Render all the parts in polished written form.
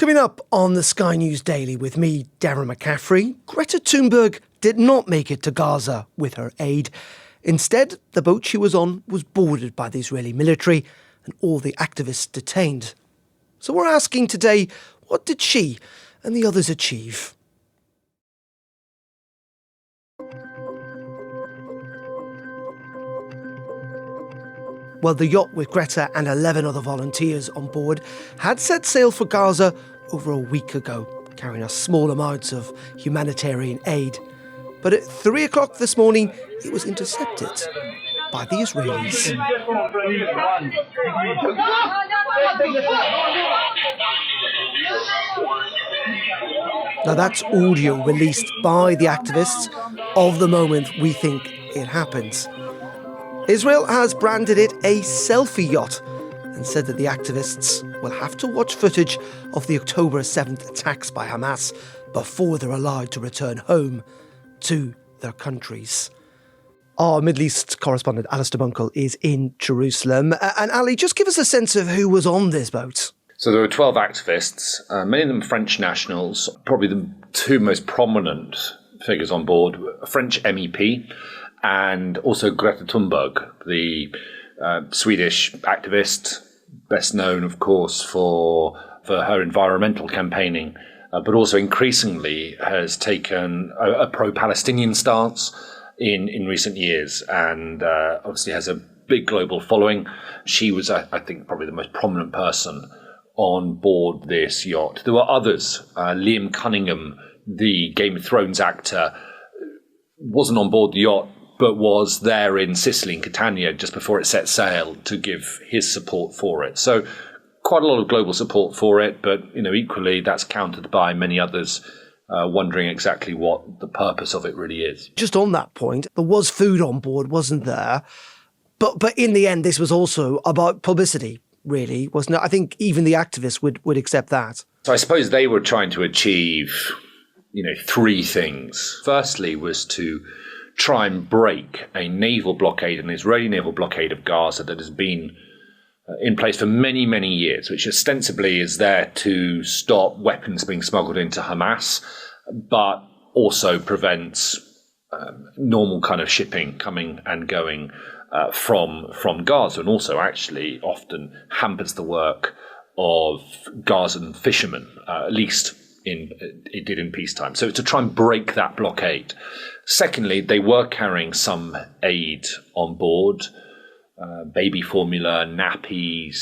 Coming up on the Sky News Daily with me, Darren McCaffrey, Greta Thunberg did not make it to Gaza with her aid. Instead, the boat she was on was boarded by the Israeli military and all the activists detained. So we're asking today, what did she and the others achieve? Well, the yacht with Greta and 11 other volunteers on board had set sail for Gaza over a week ago, carrying a small amount of humanitarian aid. But at 3 o'clock this morning, it was intercepted by the Israelis. Now, that's audio released by the activists of the moment we think it happened. Israel has branded it a selfie yacht and said that the activists will have to watch footage of the October 7th attacks by Hamas before they're allowed to return home to their countries. Our Middle East correspondent, Ali Bunkall, is in Jerusalem. And Ali, just give us a sense of who was on this boat. So there were 12 activists, many of them French nationals, probably the two most prominent figures on board, a French MEP and also Greta Thunberg, the Swedish activist, best known, of course, for her environmental campaigning, but also increasingly has taken a pro-Palestinian stance in recent years and obviously has a big global following. She was, I think, probably the most prominent person on board this yacht. There were others. Liam Cunningham, the Game of Thrones actor, wasn't on board the yacht, but was there in Sicily, in Catania, just before it set sail to give his support for it. So quite a lot of global support for it, but equally that's countered by many others wondering exactly what the purpose of it really is. Just on that point, there was food on board, wasn't there? But in the end, this was also about publicity, really, wasn't it? I think even the activists would accept that. So I suppose they were trying to achieve, three things. Firstly was to try and break a naval blockade, an Israeli naval blockade of Gaza that has been in place for many, many years, which ostensibly is there to stop weapons being smuggled into Hamas, but also prevents normal kind of shipping coming and going from Gaza, and also actually often hampers the work of Gazan fishermen, at least it did in peacetime. So to try and break that blockade. Secondly, they were carrying some aid on board, baby formula, nappies,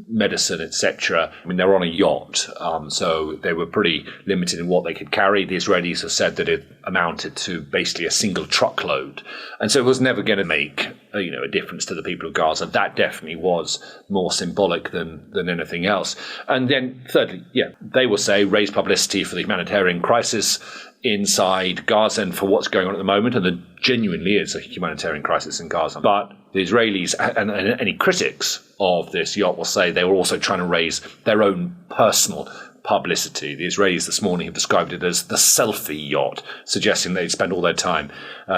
medicine, etc. I mean, they're on a yacht, so they were pretty limited in what they could carry. The Israelis have said that it amounted to basically a single truckload. And so it was never going to make a difference to the people of Gaza. That definitely was more symbolic than anything else. And then thirdly, they will say raise publicity for the humanitarian crisis inside Gaza and for what's going on at the moment, and there genuinely is a humanitarian crisis in Gaza. But the Israelis and any critics of this yacht will say they were also trying to raise their own personal publicity. The Israelis this morning have described it as the selfie yacht, suggesting they'd spend all their time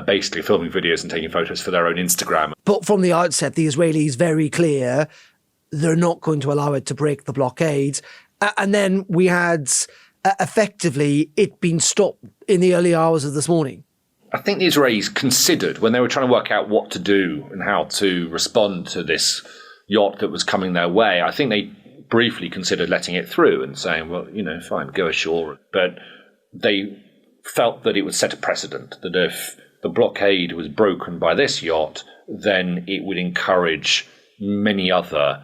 basically filming videos and taking photos for their own Instagram. But from the outset, the Israelis very clear they're not going to allow it to break the blockade. And then we had effectively it being stopped in the early hours of this morning. I think the Israelis considered, when they were trying to work out what to do and how to respond to this yacht that was coming their way, I think they briefly considered letting it through and saying, well, fine, go ashore. But they felt that it would set a precedent, that if the blockade was broken by this yacht, then it would encourage many other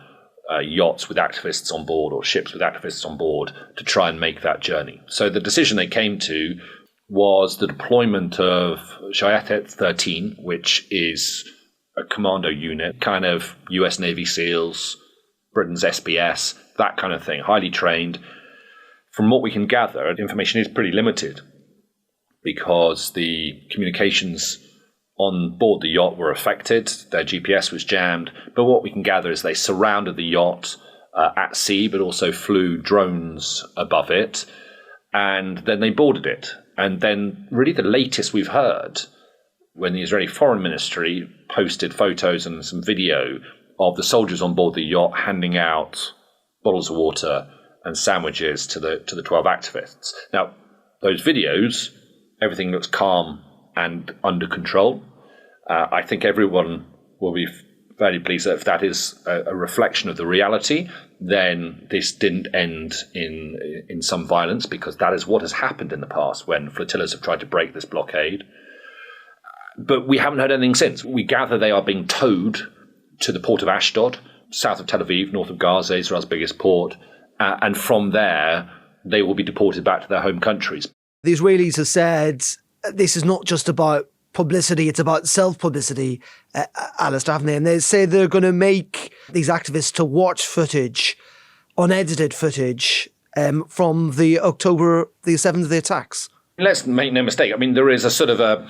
yachts with activists on board or ships with activists on board to try and make that journey. So the decision they came to was the deployment of Shayatet 13, which is a commando unit, kind of US Navy SEALs, Britain's SBS, that kind of thing, highly trained. From what we can gather, information is pretty limited because the communications on board the yacht were affected, their GPS was jammed, but what we can gather is they surrounded the yacht at sea, but also flew drones above it, and then they boarded it. And then really the latest we've heard, when the Israeli Foreign Ministry posted photos and some video of the soldiers on board the yacht handing out bottles of water and sandwiches to the 12 activists. Now, those videos, everything looks calm and under control. I think everyone will be fairly pleased that if that is a reflection of the reality, then this didn't end in some violence, because that is what has happened in the past when flotillas have tried to break this blockade. But we haven't heard anything since. We gather they are being towed to the port of Ashdod, south of Tel Aviv, north of Gaza, Israel's biggest port, and from there they will be deported back to their home countries. The Israelis have said this is not just about publicity, it's about self-publicity, Alistair, haven't they? And they say they're going to make these activists to watch footage, unedited footage, from the October the 7th of the attacks. Let's make no mistake. I mean, there is a sort of a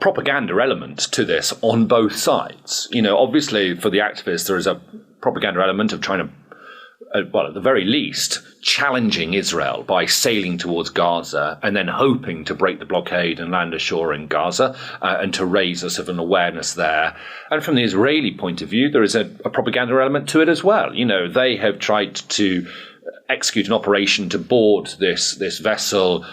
propaganda element to this on both sides. You know, obviously for the activists, there is a propaganda element of trying to, well, at the very least, challenging Israel by sailing towards Gaza and then hoping to break the blockade and land ashore in Gaza and to raise a sort of an awareness there. And from the Israeli point of view, there is a propaganda element to it as well. You know, they have tried to execute an operation to board this vessel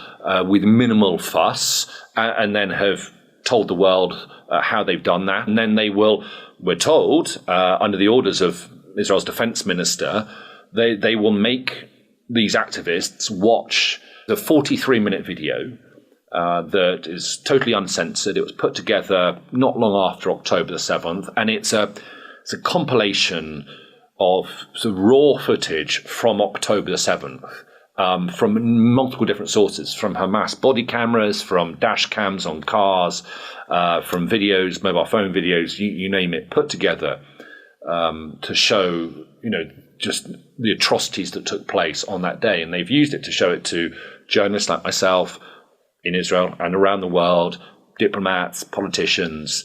with minimal fuss and then have told the world how they've done that. And then they will, we're told, under the orders of Israel's defense minister, they will make these activists watch the 43-minute video that is totally uncensored. It was put together not long after October the 7th, and it's a compilation of sort of raw footage from October the 7th, from multiple different sources, from Hamas body cameras, from dash cams on cars, from videos, mobile phone videos, you name it, put together to show, you know, just the atrocities that took place on that day. And they've used it to show it to journalists like myself in Israel and around the world, diplomats, politicians,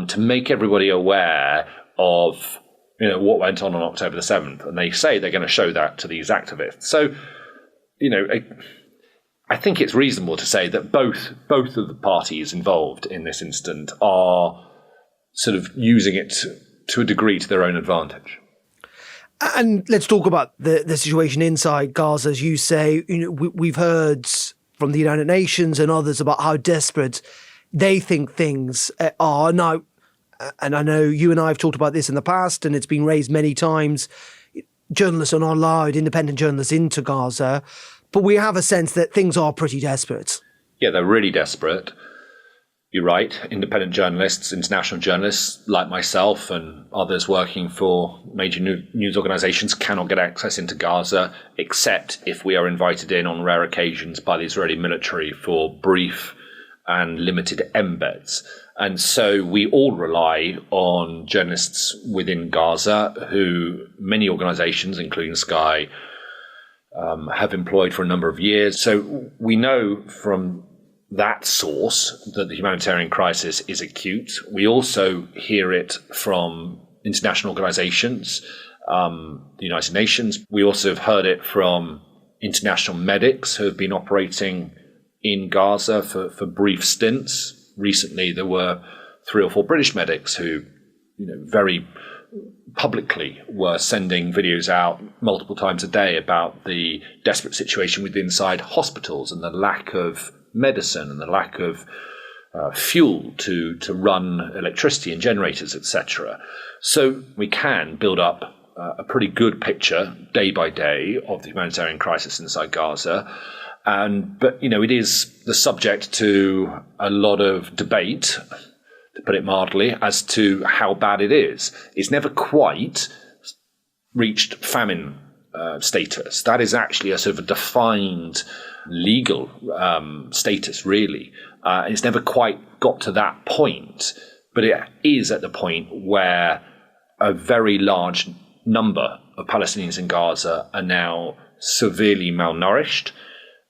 to make everybody aware of, you know, what went on October the 7th. And they say they're going to show that to these activists. So, you know, I think it's reasonable to say that both of the parties involved in this incident are sort of using it to a degree to their own advantage. And let's talk about the situation inside Gaza. As you say, you know, we've heard from the United Nations and others about how desperate they think things are now. And I know you and I have talked about this in the past, and it's been raised many times. Journalists are not allowed, independent journalists, into Gaza. But we have a sense that things are pretty desperate. Yeah, they're really desperate. You're right. Independent journalists, international journalists like myself and others working for major news organizations cannot get access into Gaza, except if we are invited in on rare occasions by the Israeli military for brief and limited embeds. And so we all rely on journalists within Gaza, who many organizations, including Sky, have employed for a number of years. So we know from that source that the humanitarian crisis is acute. We also hear it from international organizations, the United Nations. We also have heard it from international medics who have been operating in Gaza for brief stints. Recently, there were 3 or 4 British medics who, you know, very publicly were sending videos out multiple times a day about the desperate situation within inside hospitals and the lack of medicine and the lack of fuel to run electricity and generators, etc. So we can build up a pretty good picture day by day of the humanitarian crisis inside Gaza. But, you know, it is the subject to a lot of debate, to put it mildly, as to how bad it is. It's never quite reached famine status. That is actually a sort of a defined legal status, really. It's never quite got to that point, but it is at the point where a very large number of Palestinians in Gaza are now severely malnourished,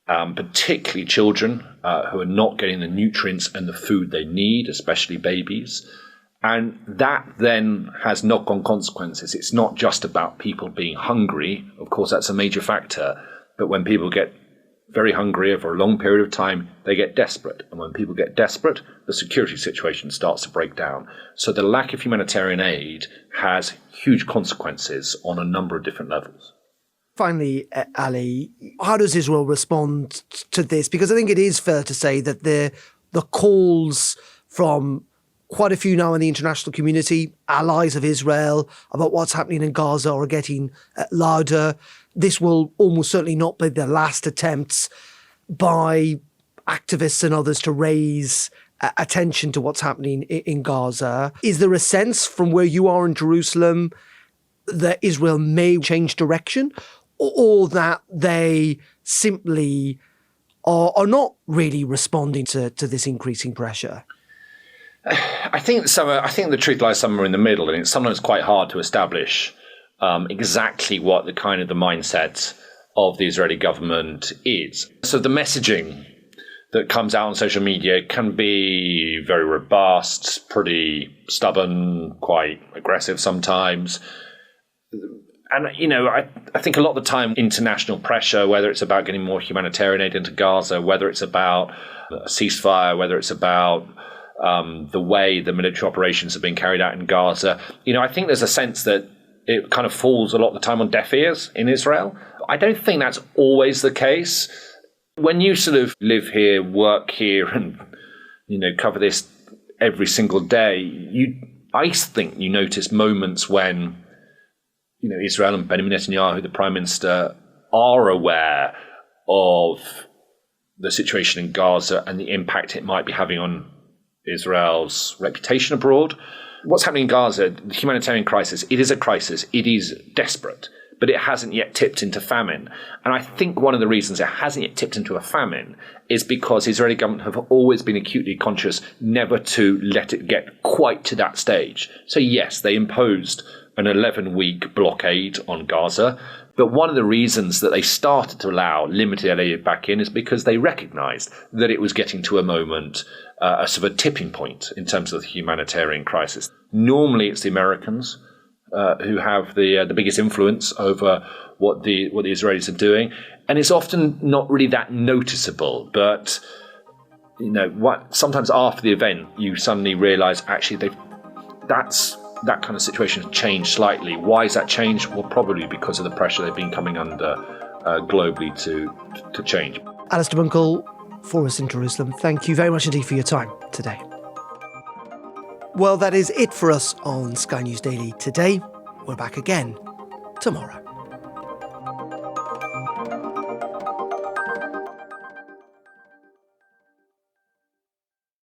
particularly children who are not getting the nutrients and the food they need, especially babies. And that then has knock-on consequences. It's not just about people being hungry. Of course, that's a major factor. But when people get very hungry over a long period of time, they get desperate. And when people get desperate, the security situation starts to break down. So the lack of humanitarian aid has huge consequences on a number of different levels. Finally, Ali, how does Israel respond to this? Because I think it is fair to say that the calls from quite a few now in the international community, allies of Israel, about what's happening in Gaza are getting louder. This will almost certainly not be the last attempts by activists and others to raise attention to what's happening in Gaza. Is there a sense from where you are in Jerusalem that Israel may change direction, or that they simply are not really responding to this increasing pressure? I think the truth lies somewhere in the middle, and it's sometimes quite hard to establish exactly what the mindset of the Israeli government is. So the messaging that comes out on social media can be very robust, pretty stubborn, quite aggressive sometimes. And, I think a lot of the time international pressure, whether it's about getting more humanitarian aid into Gaza, whether it's about a ceasefire, whether it's about the way the military operations have been carried out in Gaza, I think there's a sense that it kind of falls a lot of the time on deaf ears in Israel. I don't think that's always the case. When you sort of live here, work here, and, cover this every single day, I think you notice moments when, Israel and Benjamin Netanyahu, the Prime Minister, are aware of the situation in Gaza and the impact it might be having on Israel's reputation abroad. What's happening in Gaza, the humanitarian crisis, it is a crisis. It is desperate, but it hasn't yet tipped into famine. And I think one of the reasons it hasn't yet tipped into a famine is because the Israeli government have always been acutely conscious never to let it get quite to that stage. So yes, they imposed an 11-week blockade on Gaza. But one of the reasons that they started to allow limited aid back in is because they recognized that it was getting to a moment, a sort of a tipping point in terms of the humanitarian crisis. Normally it's the Americans who have the biggest influence over what the Israelis are doing. And it's often not really that noticeable. But, sometimes after the event, you suddenly realize actually that kind of situation has changed slightly. Why has that changed? Well, probably because of the pressure they've been coming under globally to change. Alistair Bunkall, for us in Jerusalem, thank you very much indeed for your time today. Well, that is it for us on Sky News Daily today. We're back again tomorrow.